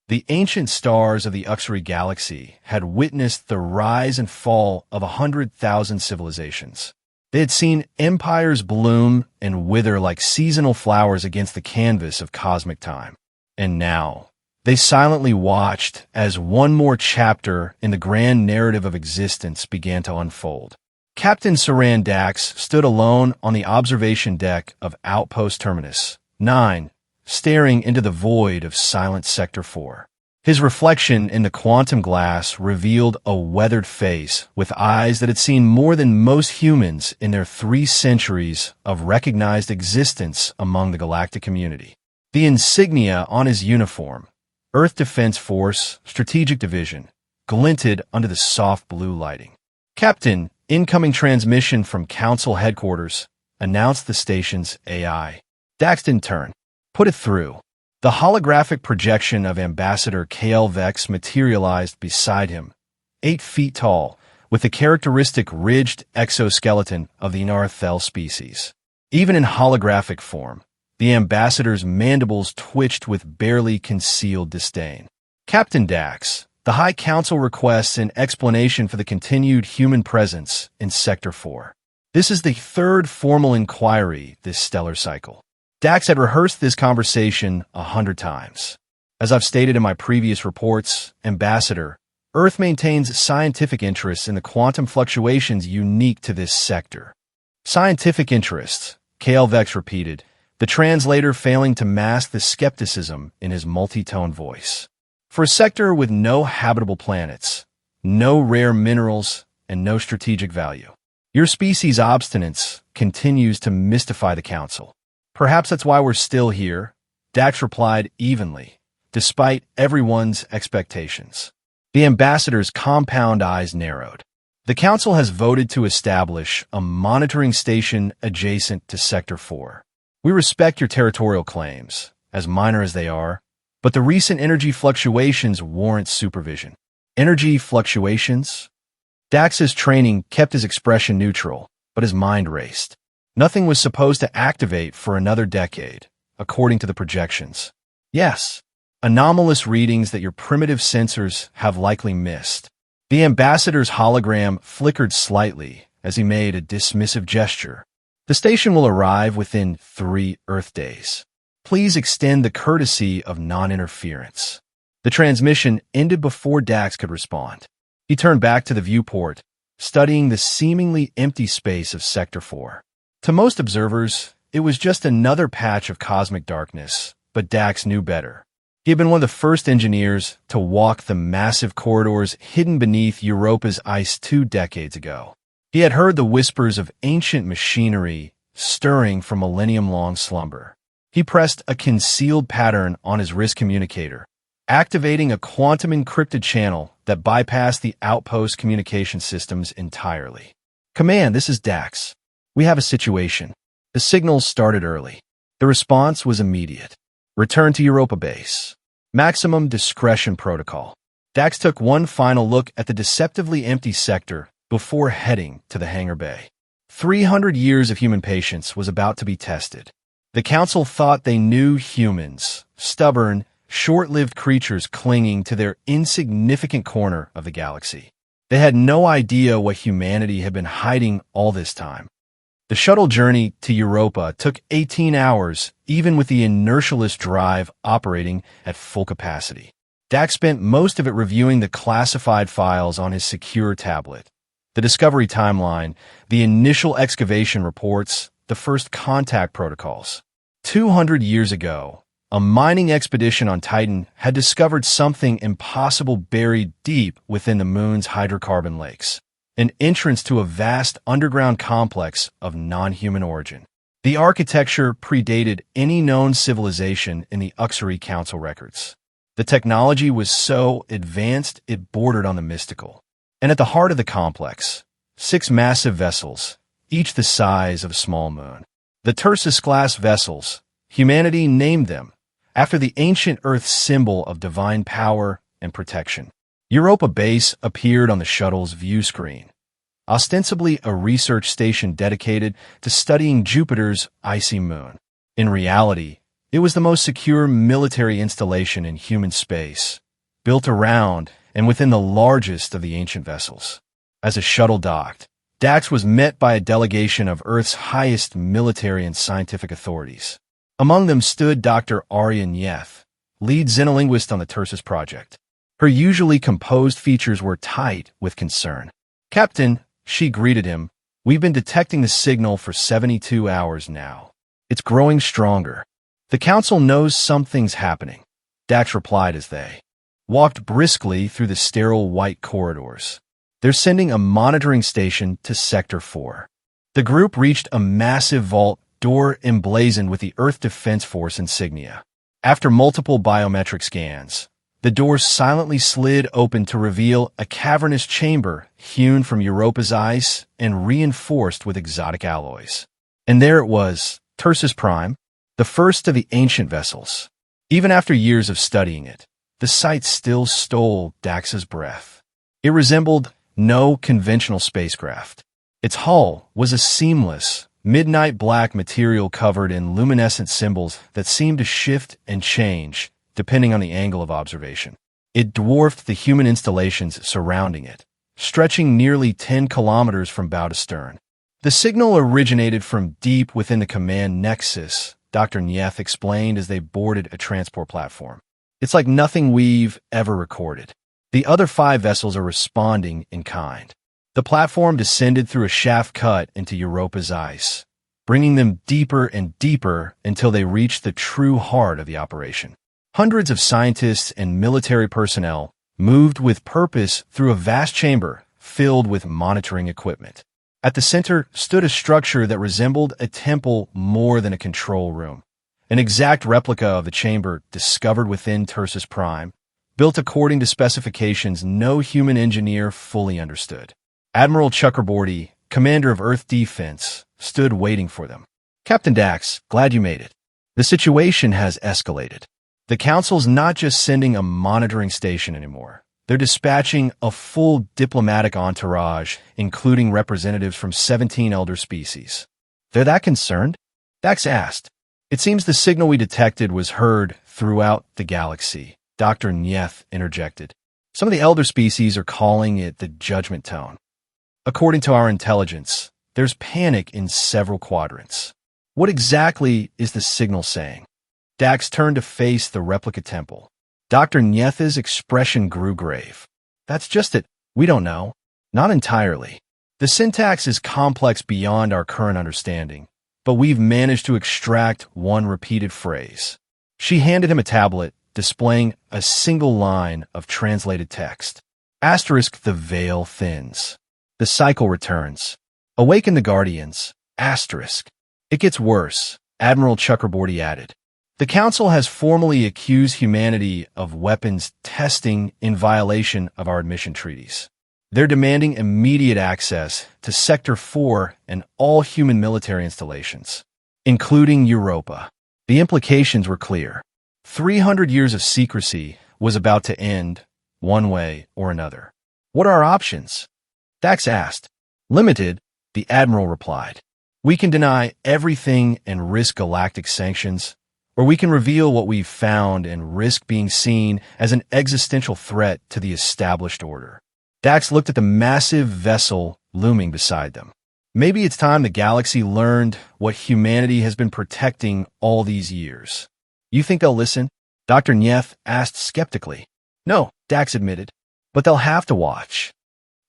The ancient stars of the Uxary galaxy had witnessed the rise and fall of 100,000 civilizations. They had seen empires bloom and wither like seasonal flowers against the canvas of cosmic time. And now, they silently watched as one more chapter in the grand narrative of existence began to unfold. Captain Saran Dax stood alone on the observation deck of Outpost Terminus 9, staring into the void of silent Sector 4. His reflection in the quantum glass revealed a weathered face with eyes that had seen more than most humans in their 3 centuries of recognized existence among the galactic community. The insignia on his uniform, Earth Defense Force, Strategic Division, glinted under the soft blue lighting. "Captain, incoming transmission from Council Headquarters," announced the station's AI. Dax didn't turn. "Put it through." The holographic projection of Ambassador KL Vex materialized beside him, 8 feet tall, with the characteristic ridged exoskeleton of the Narthel species. Even in holographic form, the ambassador's mandibles twitched with barely concealed disdain. "Captain Dax, the High Council requests an explanation for the continued human presence in Sector 4. This is the 3rd formal inquiry this stellar cycle." Dax had rehearsed this conversation 100 times. "As I've stated in my previous reports, Ambassador, Earth maintains scientific interests in the quantum fluctuations unique to this sector." "Scientific interests," KL Vex repeated, the translator failing to mask the skepticism in his multi-tone voice. "For a sector with no habitable planets, no rare minerals, and no strategic value, your species' obstinance continues to mystify the Council. Perhaps that's why we're still here," Dax replied evenly, despite everyone's expectations. The ambassador's compound eyes narrowed. "The Council has voted to establish a monitoring station adjacent to Sector 4. We respect your territorial claims, as minor as they are, but the recent energy fluctuations warrant supervision." "Energy fluctuations?" Dax's training kept his expression neutral, but his mind raced. Nothing was supposed to activate for another decade, according to the projections. "Yes, anomalous readings that your primitive sensors have likely missed." The ambassador's hologram flickered slightly as he made a dismissive gesture. "The station will arrive within 3 Earth days. Please extend the courtesy of non-interference." The transmission ended before Dax could respond. He turned back to the viewport, studying the seemingly empty space of Sector 4. To most observers, it was just another patch of cosmic darkness, but Dax knew better. He had been one of the first engineers to walk the massive corridors hidden beneath Europa's ice 2 decades ago. He had heard the whispers of ancient machinery stirring from millennium-long slumber. He pressed a concealed pattern on his wrist communicator, activating a quantum-encrypted channel that bypassed the outpost communication systems entirely. "Command, this is Dax. We have a situation." The signals started early. The response was immediate. "Return to Europa base. Maximum discretion protocol." Dax took one final look at the deceptively empty sector before heading to the hangar bay. 300 years of human patience was about to be tested. The Council thought they knew humans, stubborn, short-lived creatures clinging to their insignificant corner of the galaxy. They had no idea what humanity had been hiding all this time. The shuttle journey to Europa took 18 hours, even with the inertialess drive operating at full capacity. Dax spent most of it reviewing the classified files on his secure tablet. The discovery timeline, the initial excavation reports, the first contact protocols. 200 years ago, a mining expedition on Titan had discovered something impossible buried deep within the moon's hydrocarbon lakes. An entrance to a vast underground complex of non-human origin. The architecture predated any known civilization in the Uxary Council records. The technology was so advanced it bordered on the mystical. And at the heart of the complex, 6 massive vessels, each the size of a small moon. The Tursus-class vessels, humanity named them after the ancient Earth symbol of divine power and protection. Europa Base appeared on the shuttle's view screen, ostensibly a research station dedicated to studying Jupiter's icy moon. In reality, It was the most secure military installation in human space, built around and within the largest of the ancient vessels. As a shuttle docked, Dax was met by a delegation of Earth's highest military and scientific authorities. Among them stood Dr. Arya Nyeth, lead xenolinguist on the Tursus project. Her usually composed features were tight with concern. "Captain," she greeted him, "we've been detecting the signal for 72 hours now. It's growing stronger. The Council knows something's happening," Dax replied as they walked briskly through the sterile white corridors. "They're sending a monitoring station to Sector 4. The group reached a massive vault door emblazoned with the Earth Defense Force insignia. After multiple biometric scans, the door silently slid open to reveal a cavernous chamber hewn from Europa's ice and reinforced with exotic alloys. And there it was, Tursus Prime, the first of the ancient vessels. Even after years of studying it, the sight still stole Dax's breath. It resembled no conventional spacecraft. Its hull was a seamless, midnight black material covered in luminescent symbols that seemed to shift and change depending on the angle of observation. It dwarfed the human installations surrounding it, stretching nearly 10 kilometers from bow to stern. The signal originated from deep within the command nexus, Dr. Nyeth explained as they boarded a transport platform. "It's like nothing we've ever recorded. The other 5 vessels are responding in kind." The platform descended through a shaft cut into Europa's ice, bringing them deeper and deeper until they reached the true heart of the operation. Hundreds of scientists and military personnel moved with purpose through a vast chamber filled with monitoring equipment. At the center stood a structure that resembled a temple more than a control room, an exact replica of the chamber discovered within Tursus Prime, built according to specifications no human engineer fully understood. Admiral Chakraborty, commander of Earth Defense, stood waiting for them. "Captain Dax, glad you made it. The situation has escalated. The Council's not just sending a monitoring station anymore. They're dispatching a full diplomatic entourage, including representatives from 17 elder species." "They're that concerned?" Dax asked. "It seems the signal we detected was heard throughout the galaxy," Dr. Nyeth interjected. "Some of the elder species are calling it the Judgment Tone. According to our intelligence, there's panic in several quadrants. What exactly is the signal saying?" Dax turned to face the replica temple. Dr. Nyeth's expression grew grave. "That's just it. We don't know. Not entirely. The syntax is complex beyond our current understanding, but we've managed to extract one repeated phrase." She handed him a tablet, displaying a single line of translated text. Asterisk, "The veil thins. The cycle returns. Awaken the Guardians. Asterisk. It gets worse," Admiral Chakraborty added. "The Council has formally accused humanity of weapons testing in violation of our admission treaties. They're demanding immediate access to Sector 4 and all human military installations, including Europa." The implications were clear. 300 years of secrecy was about to end, one way or another. "What are our options?" Dax asked. "Limited," the Admiral replied. "We can deny everything and risk galactic sanctions, or we can reveal what we've found and risk being seen as an existential threat to the established order." Dax looked at the massive vessel looming beside them. "Maybe it's time the galaxy learned what humanity has been protecting all these years." "You think they'll listen?" Dr. Nyeth asked skeptically. "No," Dax admitted, "but they'll have to watch."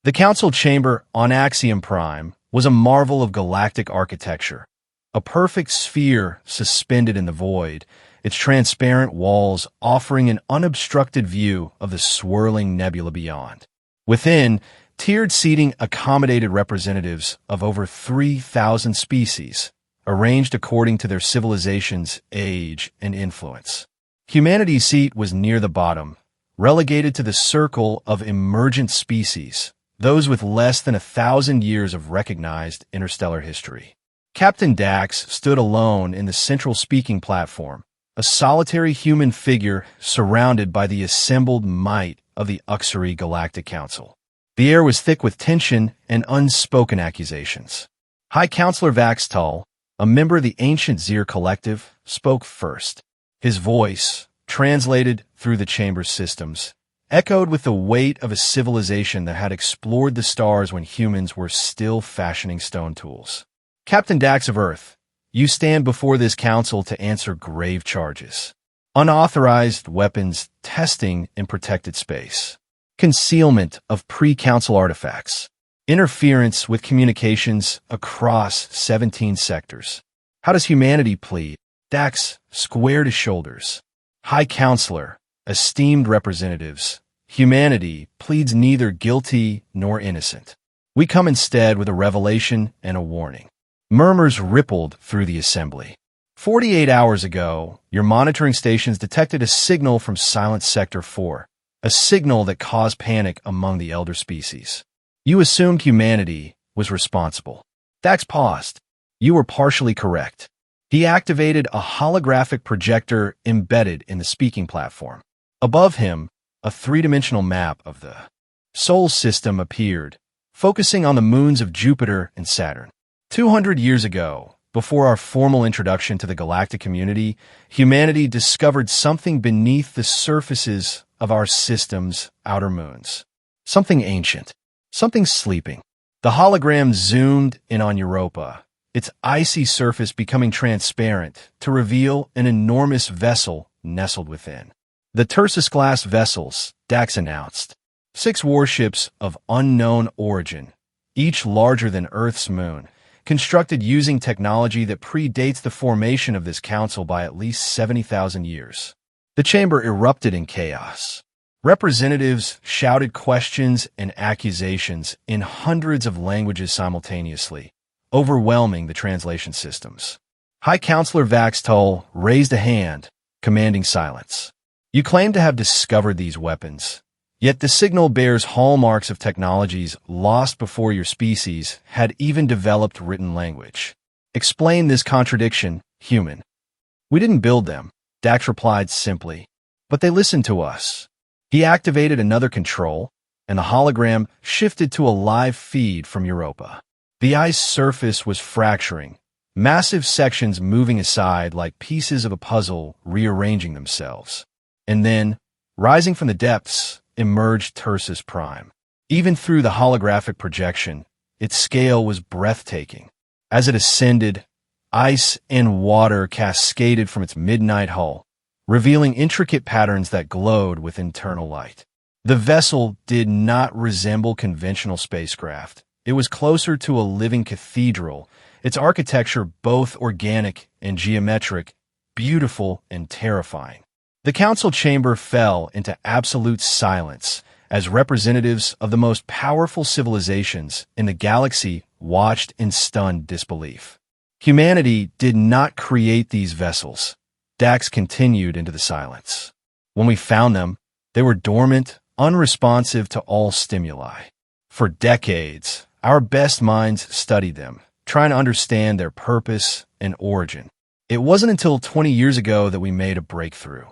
The Council chamber on Axiom Prime was a marvel of galactic architecture, a perfect sphere suspended in the void, its transparent walls offering an unobstructed view of the swirling nebula beyond. Within, tiered seating accommodated representatives of over 3,000 species, arranged according to their civilization's age and influence. Humanity's seat was near the bottom, relegated to the circle of emergent species, those with less than 1,000 years of recognized interstellar history. Captain Dax stood alone in the central speaking platform, a solitary human figure surrounded by the assembled might of the Uxery Galactic Council. The air was thick with tension and unspoken accusations. High Counselor Vaxtal, a member of the ancient Zir Collective, spoke first. His voice, translated through the chamber's systems, echoed with the weight of a civilization that had explored the stars when humans were still fashioning stone tools. Captain Dax of Earth, you stand before this council to answer grave charges. Unauthorized weapons testing in protected space. Concealment of pre-council artifacts. Interference with communications across 17 sectors. How does humanity plead? Dax squared his shoulders. High Counselor, esteemed representatives, humanity pleads neither guilty nor innocent. We come instead with a revelation and a warning. Murmurs rippled through the assembly. 48 hours ago, your monitoring stations detected a signal from Silent Sector 4, a signal that caused panic among the elder species. You assumed humanity was responsible. Dax paused. You were partially correct. He activated a holographic projector embedded in the speaking platform. Above him, a three-dimensional map of the Sol system appeared, focusing on the moons of Jupiter and Saturn. 200 years ago, before our formal introduction to the galactic community, humanity discovered something beneath the surfaces of our system's outer moons. Something ancient. Something sleeping. The hologram zoomed in on Europa, its icy surface becoming transparent to reveal an enormous vessel nestled within. The Tursus-class vessels, Dax announced. 6 warships of unknown origin, each larger than Earth's moon, constructed using technology that predates the formation of this council by at least 70,000 years. The chamber erupted in chaos. Representatives shouted questions and accusations in hundreds of languages simultaneously, overwhelming the translation systems. High Counselor Vaxtol raised a hand, commanding silence. You claim to have discovered these weapons, yet the signal bears hallmarks of technologies lost before your species had even developed written language. Explain this contradiction, human. We didn't build them, Dax replied simply, but they listened to us. He activated another control, and the hologram shifted to a live feed from Europa. The ice surface was fracturing, massive sections moving aside like pieces of a puzzle rearranging themselves. And then, rising from the depths, emerged Tursus Prime. Even through the holographic projection, its scale was breathtaking. As it ascended, ice and water cascaded from its midnight hull, revealing intricate patterns that glowed with internal light. The vessel did not resemble conventional spacecraft. It was closer to a living cathedral, its architecture both organic and geometric, beautiful and terrifying. The council chamber fell into absolute silence as representatives of the most powerful civilizations in the galaxy watched in stunned disbelief. Humanity did not create these vessels. Dax continued into the silence. When we found them, they were dormant, unresponsive to all stimuli. For decades, our best minds studied them, trying to understand their purpose and origin. It wasn't until 20 years ago that we made a breakthrough.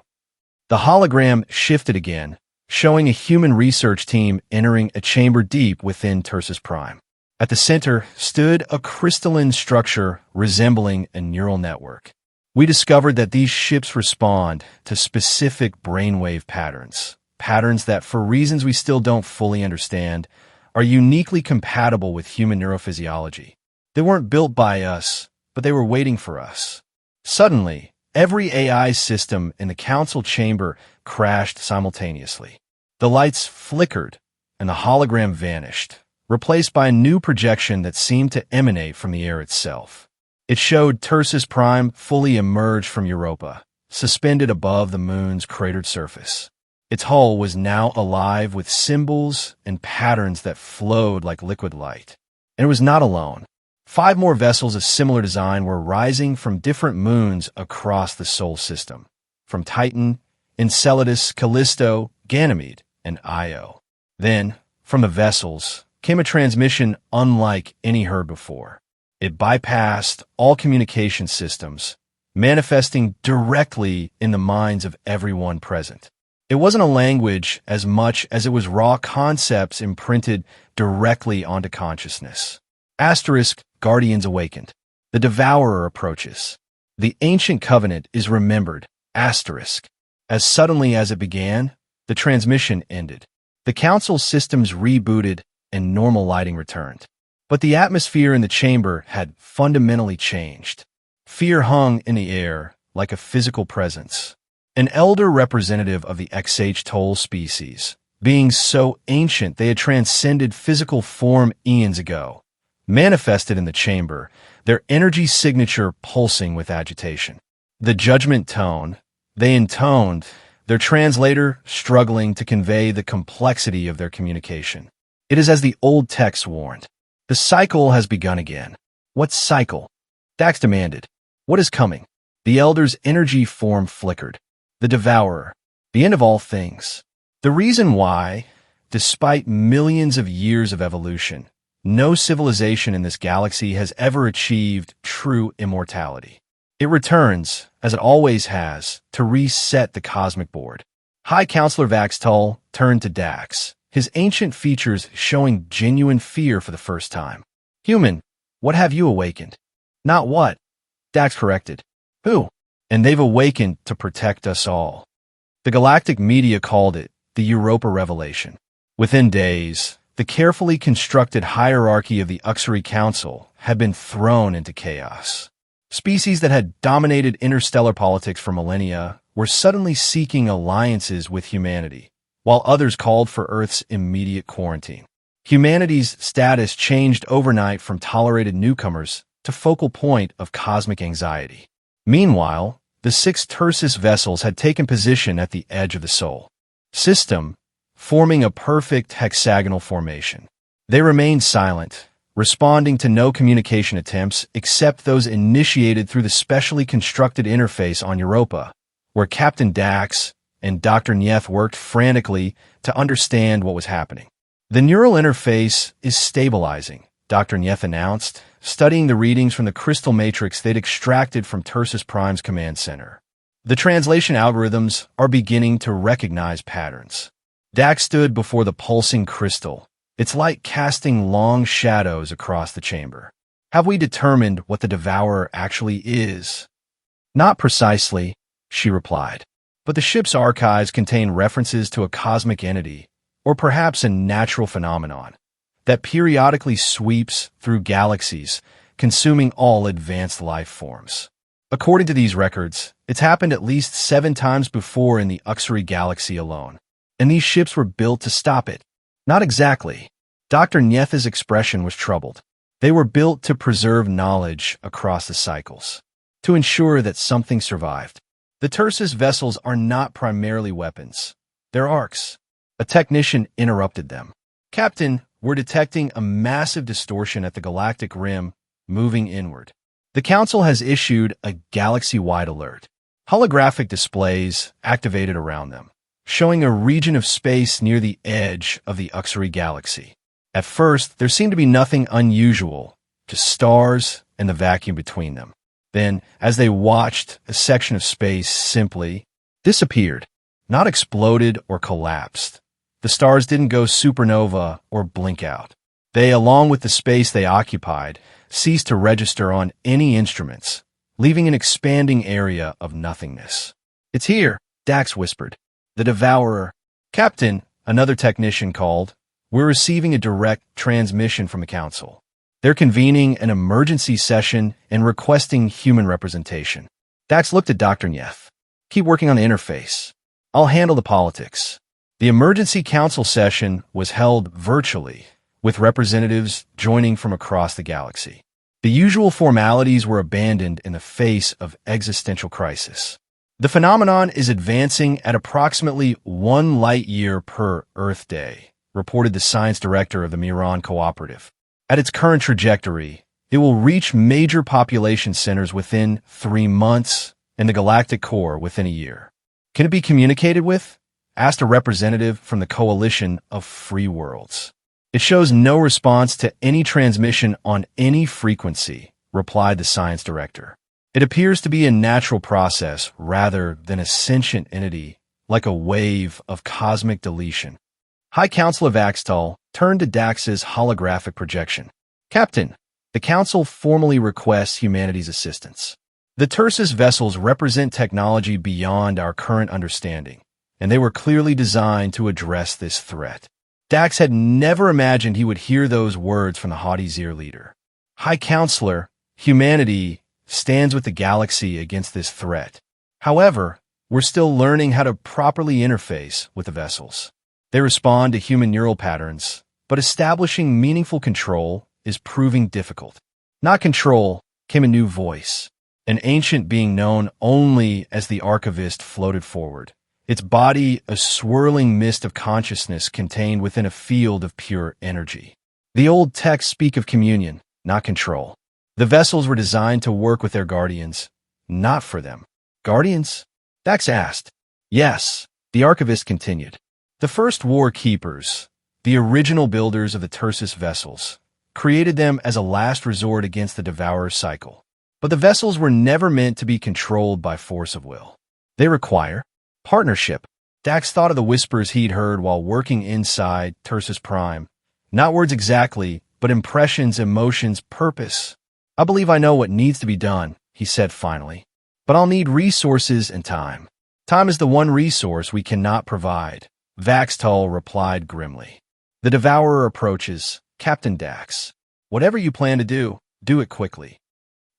The hologram shifted again, showing a human research team entering a chamber deep within Tursus Prime. At the center stood a crystalline structure resembling a neural network. We discovered that these ships respond to specific brainwave patterns, patterns that, for reasons we still don't fully understand, are uniquely compatible with human neurophysiology. They weren't built by us, but they were waiting for us. Suddenly, every AI system in the council chamber crashed simultaneously. The lights flickered, and the hologram vanished, replaced by a new projection that seemed to emanate from the air itself. It showed Tursus Prime fully emerged from Europa, suspended above the moon's cratered surface. Its hull was now alive with symbols and patterns that flowed like liquid light. And it was not alone. 5 more vessels of similar design were rising from different moons across the Sol system, from Titan, Enceladus, Callisto, Ganymede, and Io. Then, from the vessels, came a transmission unlike any heard before. It bypassed all communication systems, manifesting directly in the minds of everyone present. It wasn't a language as much as it was raw concepts imprinted directly onto consciousness. Asterisk, Guardians awakened. The Devourer approaches. The ancient covenant is remembered, Asterisk. As suddenly as it began, the transmission ended. The council systems rebooted and normal lighting returned. But the atmosphere in the chamber had fundamentally changed. Fear hung in the air like a physical presence. An elder representative of the XH-Toll species, being so ancient they had transcended physical form eons ago, manifested in the chamber, their energy signature pulsing with agitation. The judgment tone they intoned, their translator struggling to convey the complexity of their communication. It is as the old text warned. The cycle has begun again. What cycle? Dax demanded. What is coming? The elder's energy form flickered. The devourer. The end of all things. The reason why, despite millions of years of evolution, no civilization in this galaxy has ever achieved true immortality. It returns, as it always has, to reset the cosmic board. High Counselor Vaxtol turned to Dax, his ancient features showing genuine fear for the first time. Human, what have you awakened? Not what? Dax corrected. Who? And they've awakened to protect us all. The galactic media called it the Europa Revelation. Within days, the carefully constructed hierarchy of the Uxery Council had been thrown into chaos. Species that had dominated interstellar politics for millennia were suddenly seeking alliances with humanity, while others called for Earth's immediate quarantine. Humanity's status changed overnight from tolerated newcomers to focal point of cosmic anxiety. Meanwhile, the 6 Tursus vessels had taken position at the edge of the Sol system, forming a perfect hexagonal formation. They remained silent, responding to no communication attempts except those initiated through the specially constructed interface on Europa, where Captain Dax and Dr. Nyeth worked frantically to understand what was happening. The neural interface is stabilizing, Dr. Nyeth announced, studying the readings from the crystal matrix they'd extracted from Tursus Prime's command center. The translation algorithms are beginning to recognize patterns. Dax stood before the pulsing crystal, its light casting long shadows across the chamber. Have we determined what the Devourer actually is? Not precisely, she replied, but the ship's archives contain references to a cosmic entity, or perhaps a natural phenomenon, that periodically sweeps through galaxies, consuming all advanced life forms. According to these records, it's happened at least 7 times before in the Uxery galaxy alone, and these ships were built to stop it. Not exactly. Dr. Nyeth's expression was troubled. They were built to preserve knowledge across the cycles, to ensure that something survived. The Tursus vessels are not primarily weapons. They're arcs. A technician interrupted them. Captain, we're detecting a massive distortion at the galactic rim, moving inward. The Council has issued a galaxy-wide alert. Holographic displays activated around them, showing a region of space near the edge of the Uxery galaxy. At first, there seemed to be nothing unusual, just stars and the vacuum between them. Then, as they watched, a section of space simply disappeared, not exploded or collapsed. The stars didn't go supernova or blink out. They, along with the space they occupied, ceased to register on any instruments, leaving an expanding area of nothingness. It's here, Dax whispered. The Devourer. Captain, another technician called. We're receiving a direct transmission from the Council. They're convening an emergency session and requesting human representation. Dax looked at Dr. Nyeth. Keep working on the interface. I'll handle the politics. The emergency council session was held virtually, with representatives joining from across the galaxy. The usual formalities were abandoned in the face of existential crisis. The phenomenon is advancing at approximately 1 light-year per Earth day, reported the science director of the Miran Cooperative. At its current trajectory, it will reach major population centers within 3 months and the galactic core within a year. Can it be communicated with? Asked a representative from the Coalition of Free Worlds. It shows no response to any transmission on any frequency, replied the science director. It appears to be a natural process rather than a sentient entity, like a wave of cosmic deletion. High Counselor Vaxtol turned to Dax's holographic projection. Captain, the Council formally requests humanity's assistance. The Tursus vessels represent technology beyond our current understanding, and they were clearly designed to address this threat. Dax had never imagined he would hear those words from the haughty Zir leader. High Counselor, humanity stands with the galaxy against this threat. However, we're still learning how to properly interface with the vessels. They respond to human neural patterns, but establishing meaningful control is proving difficult. Not control came a new voice. An ancient being known only as the Archivist floated forward, its body a swirling mist of consciousness contained within a field of pure energy. The old texts speak of communion, not control. The vessels were designed to work with their guardians, not for them. Guardians? Dax asked. Yes, the Archivist continued. The first War Keepers, the original builders of the Tursus vessels, created them as a last resort against the Devourer cycle. But the vessels were never meant to be controlled by force of will. They require partnership. Dax thought of the whispers he'd heard while working inside Tursus Prime. Not words exactly, but impressions, emotions, purpose. I believe I know what needs to be done, he said finally. But I'll need resources and time. Time is the one resource we cannot provide, Vaxtol replied grimly. The Devourer approaches, Captain Dax. Whatever you plan to do it quickly.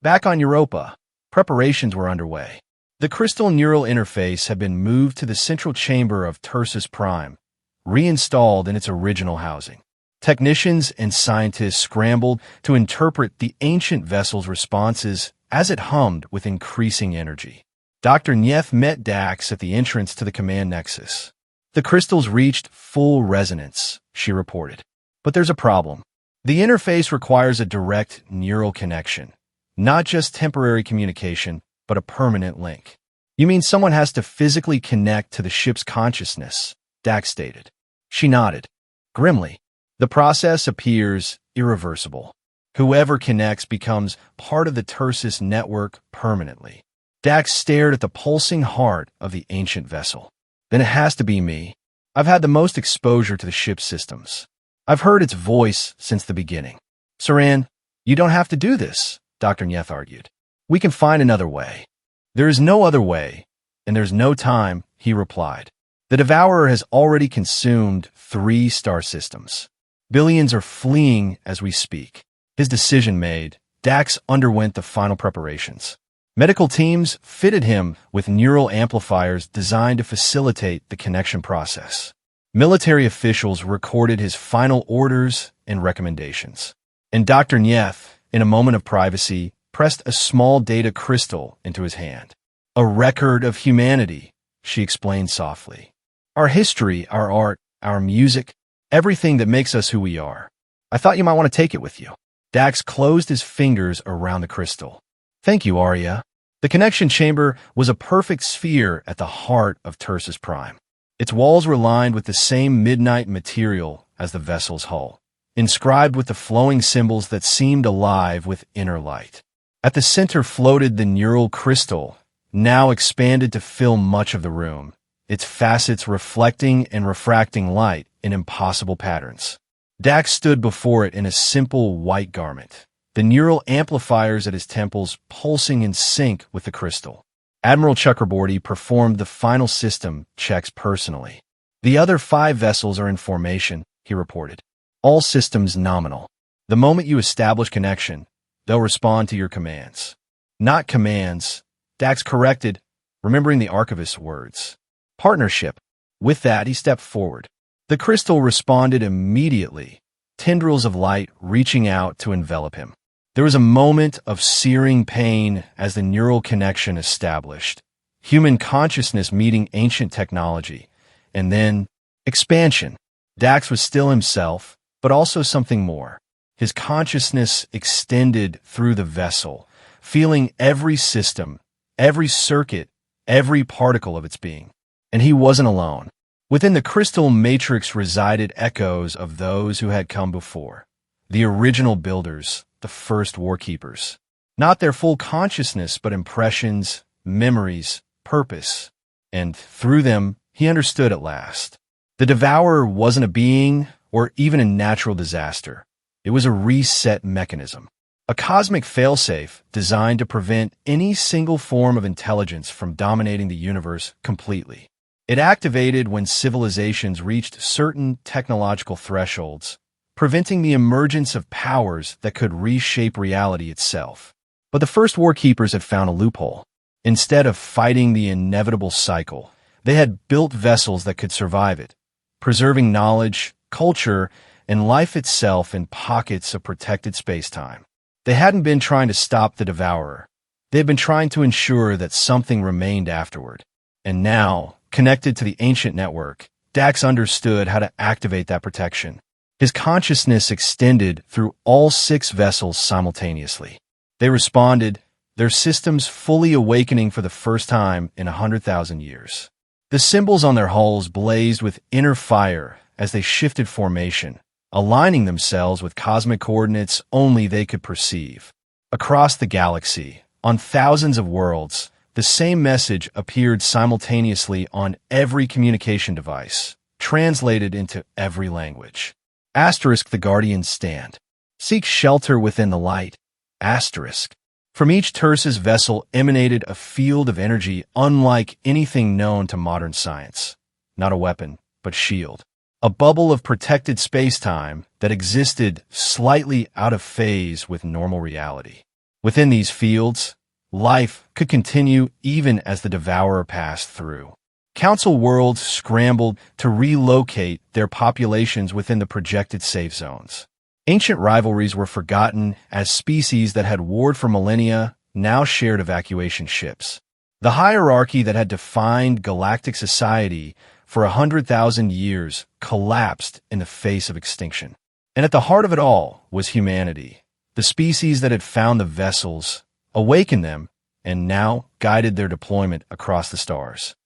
Back on Europa, preparations were underway. The crystal neural interface had been moved to the central chamber of Tursus Prime, reinstalled in its original housing. Technicians and scientists scrambled to interpret the ancient vessel's responses as it hummed with increasing energy. Dr. Nyeth met Dax at the entrance to the command nexus. The crystals reached full resonance, she reported. But there's a problem. The interface requires a direct neural connection. Not just temporary communication, but a permanent link. You mean someone has to physically connect to the ship's consciousness, Dax stated. She nodded. Grimly. The process appears irreversible. Whoever connects becomes part of the Tursus network permanently. Dax stared at the pulsing heart of the ancient vessel. Then it has to be me. I've had the most exposure to the ship's systems. I've heard its voice since the beginning. Saran, you don't have to do this, Dr. Nyeth argued. We can find another way. There is no other way, and there's no time, he replied. The Devourer has already consumed 3 star systems. Billions are fleeing as we speak. His decision made, Dax underwent the final preparations. Medical teams fitted him with neural amplifiers designed to facilitate the connection process. Military officials recorded his final orders and recommendations. And Dr. Nyeth, in a moment of privacy, pressed a small data crystal into his hand. A record of humanity, she explained softly. Our history, our art, our music, everything that makes us who we are. I thought you might want to take it with you. Dax closed his fingers around the crystal. Thank you, Arya. The connection chamber was a perfect sphere at the heart of Tursus Prime. Its walls were lined with the same midnight material as the vessel's hull, inscribed with the flowing symbols that seemed alive with inner light. At the center floated the neural crystal, now expanded to fill much of the room, its facets reflecting and refracting light in impossible patterns. Dax stood before it in a simple white garment, the neural amplifiers at his temples pulsing in sync with the crystal. Admiral Chakraborty performed the final system checks personally. The other 5 vessels are in formation, he reported. All systems nominal. The moment you establish connection, they'll respond to your commands. Not commands, Dax corrected, remembering the Archivist's words. Partnership. With that, he stepped forward. The crystal responded immediately, tendrils of light reaching out to envelop him. There was a moment of searing pain as the neural connection established, human consciousness meeting ancient technology, and then expansion. Dax was still himself, but also something more. His consciousness extended through the vessel, feeling every system, every circuit, every particle of its being. And he wasn't alone. Within the crystal matrix resided echoes of those who had come before, the original builders, the first War Keepers. Not their full consciousness, but impressions, memories, purpose. And through them, he understood at last. The Devourer wasn't a being or even a natural disaster. It was a reset mechanism. a cosmic failsafe designed to prevent any single form of intelligence from dominating the universe completely. It activated when civilizations reached certain technological thresholds, preventing the emergence of powers that could reshape reality itself. But the first warkeepers had found a loophole. Instead of fighting the inevitable cycle, they had built vessels that could survive it, preserving knowledge, culture, and life itself in pockets of protected spacetime. They hadn't been trying to stop the Devourer. They had been trying to ensure that something remained afterward. And now, connected to the ancient network, Dax understood how to activate that protection. His consciousness extended through all 6 vessels simultaneously. They responded, their systems fully awakening for the first time in 100,000 years. The symbols on their hulls blazed with inner fire as they shifted formation, aligning themselves with cosmic coordinates only they could perceive. Across the galaxy, on thousands of worlds, the same message appeared simultaneously on every communication device, translated into every language. Asterisk, the Guardians stand. Seek shelter within the light. Asterisk. From each Tersis vessel emanated a field of energy unlike anything known to modern science. Not a weapon, but shield. A bubble of protected space-time that existed slightly out of phase with normal reality. Within these fields, life could continue even as the Devourer passed through. Council worlds scrambled to relocate their populations within the projected safe zones. Ancient rivalries were forgotten as species that had warred for millennia now shared evacuation ships. The hierarchy that had defined galactic society for 100,000 years collapsed in the face of extinction. And at the heart of it all was humanity, the species that had found the vessels, awakened them, and now guided their deployment across the stars.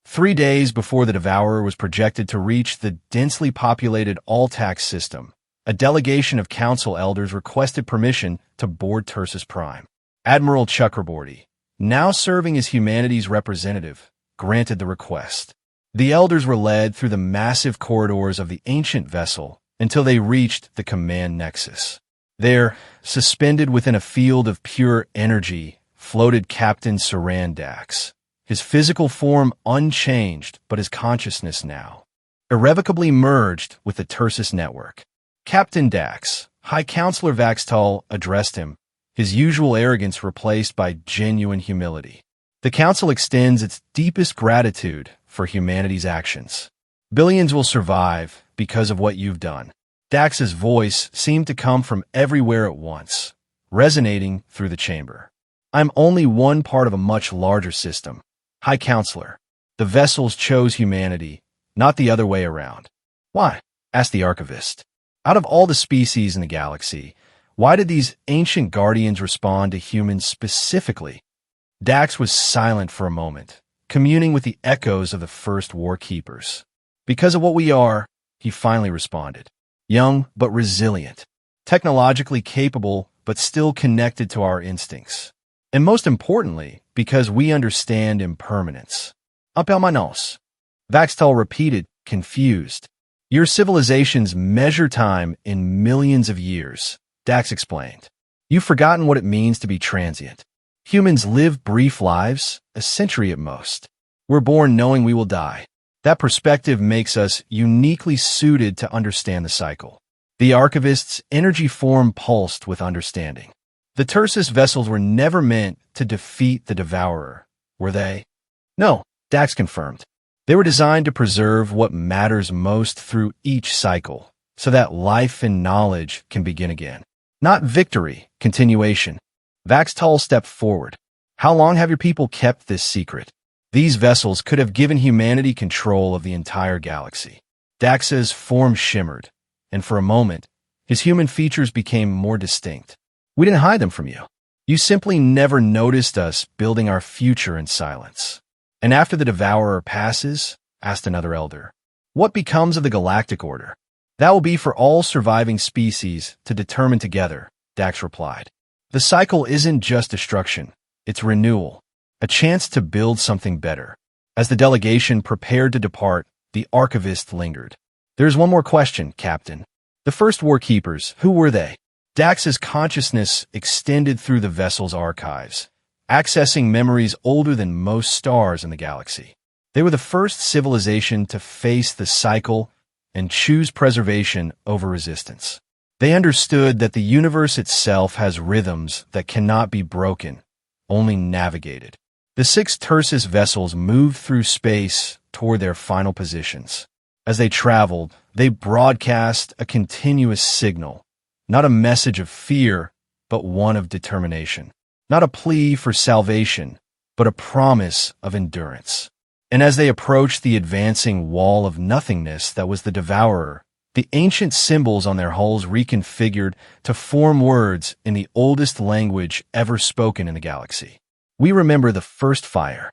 3 days before the Devourer was projected to reach the densely populated Altax system, a delegation of council elders requested permission to board Tersis Prime. Admiral Chakraborty, now serving as humanity's representative, granted the request. The elders were led through the massive corridors of the ancient vessel until they reached the command nexus. There, suspended within a field of pure energy, floated Captain Saran Dax, his physical form unchanged but his consciousness now, irrevocably merged with the Tersis network. Captain Dax, High Counselor Vaxtal addressed him, his usual arrogance replaced by genuine humility. The Council extends its deepest gratitude for humanity's actions. Billions will survive because of what you've done. Dax's voice seemed to come from everywhere at once, resonating through the chamber. I'm only one part of a much larger system. High Counselor, the vessels chose humanity, not the other way around. Why? Asked the Archivist. Out of all the species in the galaxy, why did these ancient guardians respond to humans specifically? Dax was silent for a moment, communing with the echoes of the first warkeepers. Because of what we are, he finally responded. Young but resilient, technologically capable but still connected to our instincts. And most importantly, because we understand impermanence. Apelmanos. Vaxtal repeated, confused. Your civilizations measure time in millions of years, Dax explained. You've forgotten what it means to be transient. Humans live brief lives, a century at most. We're born knowing we will die. That perspective makes us uniquely suited to understand the cycle. The Archivist's energy form pulsed with understanding. The Tersis vessels were never meant to defeat the Devourer, were they? No, Dax confirmed. They were designed to preserve what matters most through each cycle, so that life and knowledge can begin again. Not victory, continuation. Vaxtal stepped forward. How long have your people kept this secret? These vessels could have given humanity control of the entire galaxy. Dax's form shimmered, and for a moment, his human features became more distinct. We didn't hide them from you. You simply never noticed us building our future in silence. And after the Devourer passes, asked another elder, what becomes of the galactic order? That will be for all surviving species to determine together, Dax replied. The cycle isn't just destruction, it's renewal, a chance to build something better. As the delegation prepared to depart, the Archivist lingered. There's one more question, Captain. The first warkeepers, who were they? Dax's consciousness extended through the vessel's archives, accessing memories older than most stars in the galaxy. They were the first civilization to face the cycle and choose preservation over resistance. They understood that the universe itself has rhythms that cannot be broken, only navigated. The 6 Tursus vessels moved through space toward their final positions. As they traveled, they broadcast a continuous signal, not a message of fear, but one of determination. Not a plea for salvation, but a promise of endurance. And as they approached the advancing wall of nothingness that was the Devourer, the ancient symbols on their hulls reconfigured to form words in the oldest language ever spoken in the galaxy. We remember the first fire.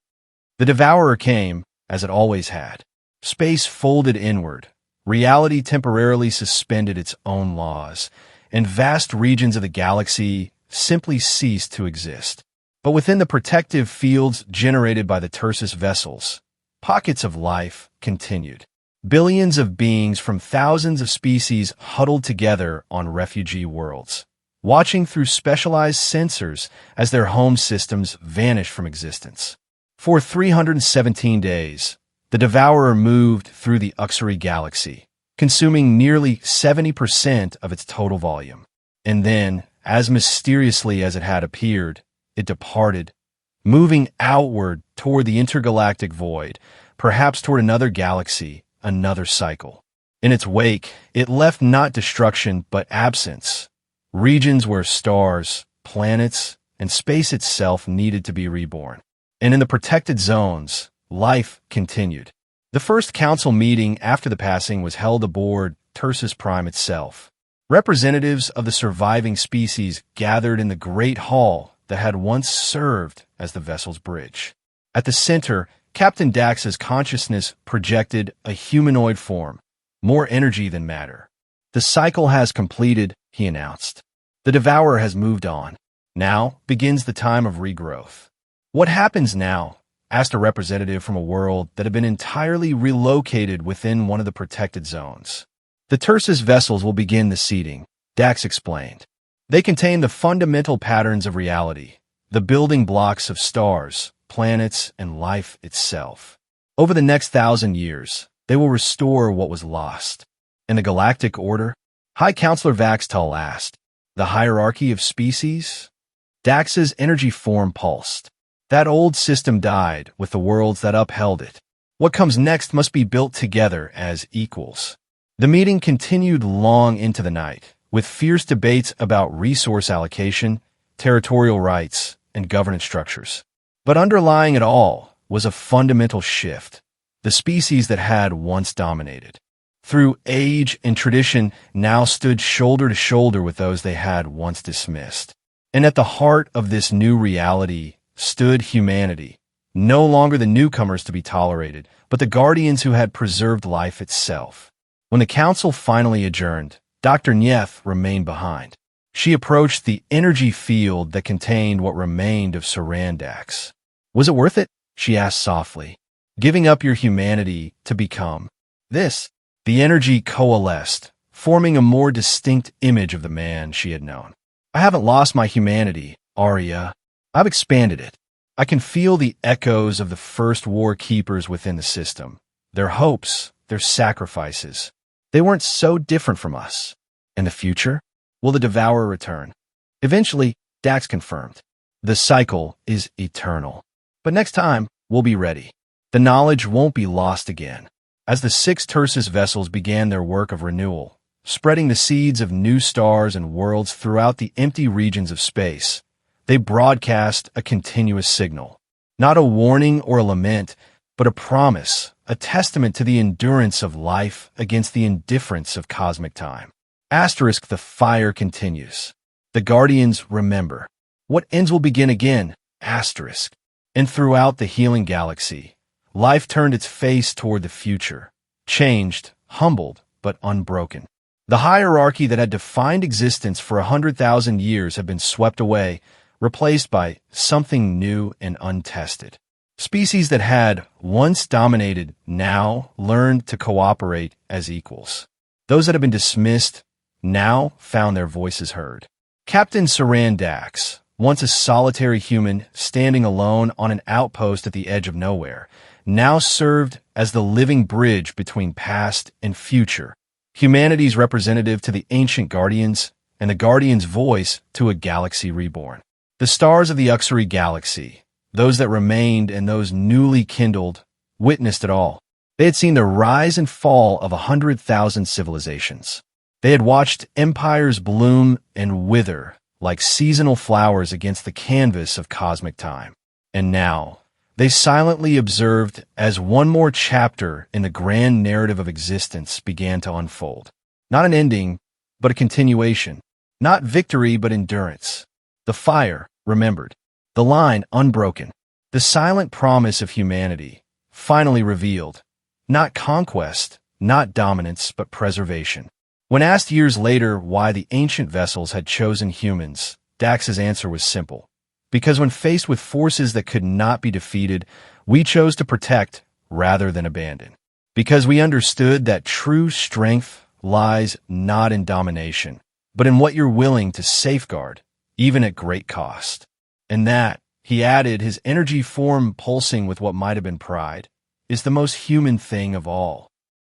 The Devourer came, as it always had. Space folded inward. Reality temporarily suspended its own laws, and vast regions of the galaxy simply ceased to exist. But within the protective fields generated by the Tursus vessels, pockets of life continued. Billions of beings from thousands of species huddled together on refugee worlds, watching through specialized sensors as their home systems vanished from existence. For 317 days, the Devourer moved through the Uxori galaxy, consuming nearly 70% of its total volume. And then, as mysteriously as it had appeared, it departed, moving outward toward the intergalactic void, perhaps toward another galaxy, another cycle. In its wake, it left not destruction but absence, regions where stars, planets, and space itself needed to be reborn. And in the protected zones, life continued. The first council meeting after the passing was held aboard Tursus Prime itself. Representatives of the surviving species gathered in the great hall that had once served as the vessel's bridge. At the center, Captain Dax's consciousness projected a humanoid form, more energy than matter. The cycle has completed, he announced. The Devourer has moved on. Now begins the time of regrowth. What happens now? Asked a representative from a world that had been entirely relocated within one of the protected zones. The Tursus vessels will begin the seeding, Dax explained. They contain the fundamental patterns of reality, the building blocks of stars, planets, and life itself. Over the next 1,000 years, they will restore what was lost. In the galactic order, High Counselor Vaxtel asked, the hierarchy of species? Dax's energy form pulsed. That old system died with the worlds that upheld it. What comes next must be built together as equals. The meeting continued long into the night, with fierce debates about resource allocation, territorial rights, and governance structures. But underlying it all was a fundamental shift, the species that had once dominated. Through age and tradition, now stood shoulder to shoulder with those they had once dismissed. And at the heart of this new reality stood humanity, no longer the newcomers to be tolerated, but the guardians who had preserved life itself. When the council finally adjourned, Dr. Nyeth remained behind. She approached the energy field that contained what remained of Sarandax. Was it worth it? She asked softly. Giving up your humanity to become this? The energy coalesced, forming a more distinct image of the man she had known. I haven't lost my humanity, Arya. I've expanded it. I can feel the echoes of the first war keepers within the system. Their hopes, their sacrifices. They weren't so different from us. In the future, will the Devourer return? Eventually, Dax confirmed. The cycle is eternal. But next time, we'll be ready. The knowledge won't be lost again. As the 6 Tursus vessels began their work of renewal, spreading the seeds of new stars and worlds throughout the empty regions of space, they broadcast a continuous signal. Not a warning or a lament, but a promise, a testament to the endurance of life against the indifference of cosmic time. Asterisk, the fire continues. The Guardians remember. What ends will begin again, asterisk. And throughout the healing galaxy, life turned its face toward the future, changed, humbled, but unbroken. The hierarchy that had defined existence for 100,000 years had been swept away, replaced by something new and untested. Species that had once dominated now learned to cooperate as equals. Those that had been dismissed now found their voices heard. Captain Saran Dax, once a solitary human standing alone on an outpost at the edge of nowhere, now served as the living bridge between past and future, humanity's representative to the ancient Guardians, and the Guardians' voice to a galaxy reborn. The stars of the Uxori galaxy, those that remained and those newly kindled, witnessed it all. They had seen the rise and fall of 100,000 civilizations. They had watched empires bloom and wither like seasonal flowers against the canvas of cosmic time. And now, they silently observed as one more chapter in the grand narrative of existence began to unfold. Not an ending, but a continuation. Not victory, but endurance. The fire, remembered. The line, unbroken. The silent promise of humanity, finally revealed. Not conquest, not dominance, but preservation. When asked years later why the ancient vessels had chosen humans, Dax's answer was simple. Because when faced with forces that could not be defeated, we chose to protect rather than abandon. Because we understood that true strength lies not in domination, but in what you're willing to safeguard, even at great cost. And that, he added, his energy form pulsing with what might have been pride, is the most human thing of all.